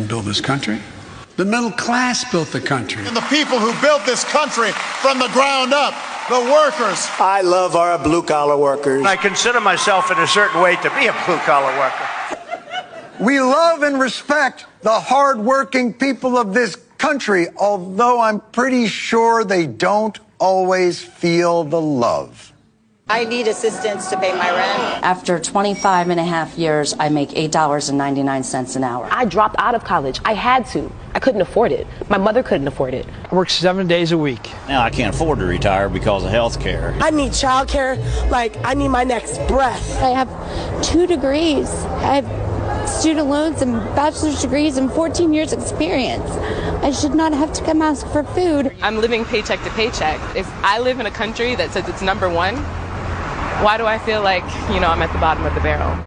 didn't build this country. The middle class built the country. And the people who built this country from the ground up, the workers. I love our blue-collar workers. I consider myself in a certain way to be a blue-collar worker. We love and respect the hard-working people of this country, although I'm pretty sure they don't always feel the love. I need assistance to pay my rent. After 25 and a half years, I make $8.99 an hour. I dropped out of college. I had to. I couldn't afford it. My mother couldn't afford it. I work 7 days a week. Now I can't afford to retire because of health care. I need child care like I need my next breath. I have 2 degrees. I have student loans and bachelor's degrees and 14 years experience. I should not have to come ask for food. I'm living paycheck to paycheck. If I live in a country that says it's #1, why do I feel like, I'm at the bottom of the barrel?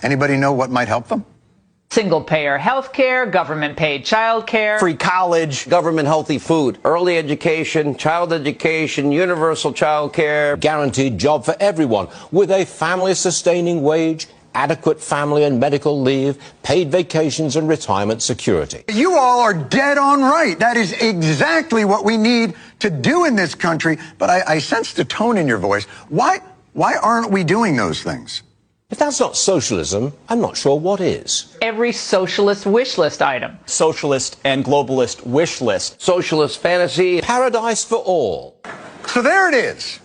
Anybody know what might help them? Single-payer health care, government-paid child care. Free college, government-healthy food, early education, child education, universal child care. Guaranteed job for everyone with a family-sustaining wage, adequate family and medical leave, paid vacations and retirement security. You all are dead on right. That is exactly what we need to do in this country. But I sense the tone in your voice. Why aren't we doing those things? If that's not socialism, I'm not sure what is. Every socialist wish list item. Socialist and globalist wish list. Socialist fantasy. Paradise for all. So there it is.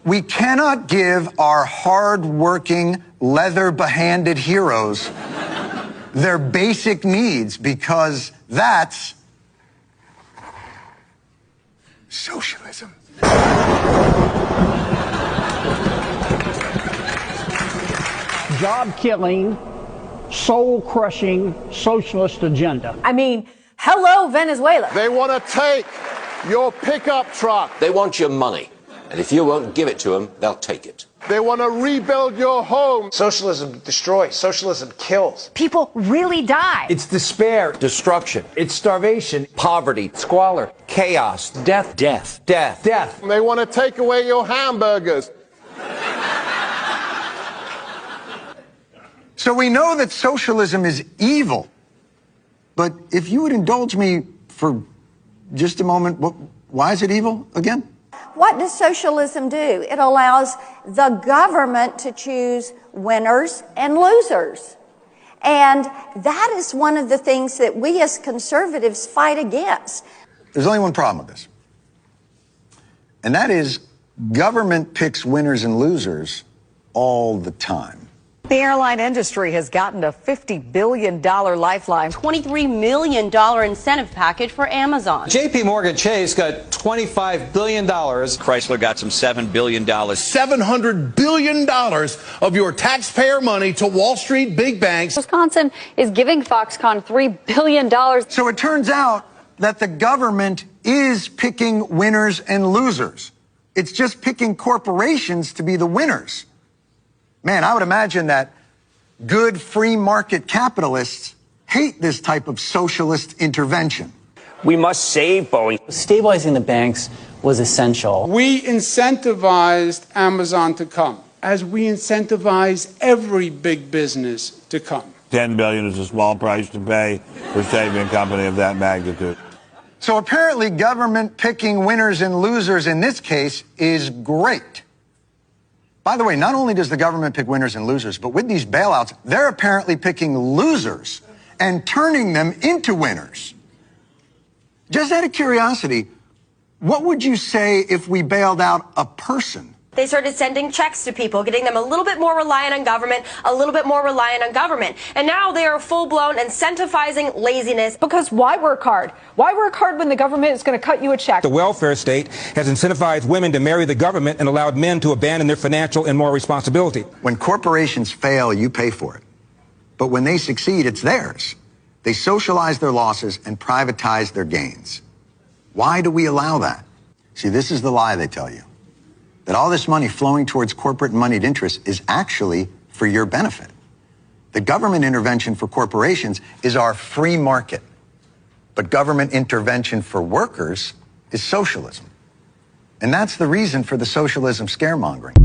We cannot give our hard-working, leather-behanded heroes their basic needs because that's socialism. Job-killing, soul-crushing socialist agenda. I mean, hello, Venezuela. They want to take your pickup truck. They want your money. And if you won't give it to them, they'll take it. They want to rebuild your home. Socialism destroys. Socialism kills. People really die. It's despair, destruction. It's starvation, poverty, squalor, chaos, death, death, death, death. They want to take away your hamburgers. So we know that socialism is evil. But if you would indulge me for just a moment, why is it evil again? What does socialism do? It allows the government to choose winners and losers. And that is one of the things that we as conservatives fight against. There's only one problem with this. And that is government picks winners and losers all the time. The airline industry has gotten a $50 billion lifeline. $23 million incentive package for Amazon. JP Morgan Chase got $25 billion. Chrysler got some $7 billion. $700 billion of your taxpayer money to Wall Street big banks. Wisconsin is giving Foxconn $3 billion. So it turns out that the government is picking winners and losers. It's just picking corporations to be the winners. Man, I would imagine that good free market capitalists hate this type of socialist intervention. We must save Boeing. Stabilizing the banks was essential. We incentivized Amazon to come, as we incentivize every big business to come. $10 billion is a small price to pay for saving a company of that magnitude. So apparently government picking winners and losers in this case is great. By the way, not only does the government pick winners and losers, but with these bailouts, they're apparently picking losers and turning them into winners. Just out of curiosity, what would you say if we bailed out a person? They started sending checks to people, getting them a little bit more reliant on government, a little bit more reliant on government. And now they are full-blown incentivizing laziness. Because why work hard? Why work hard when the government is going to cut you a check? The welfare state has incentivized women to marry the government and allowed men to abandon their financial and moral responsibility. When corporations fail, you pay for it. But when they succeed, it's theirs. They socialize their losses and privatize their gains. Why do we allow that? See, this is the lie they tell you. That all this money flowing towards corporate and moneyed interests is actually for your benefit. The government intervention for corporations is our free market. But government intervention for workers is socialism. And that's the reason for the socialism scaremongering.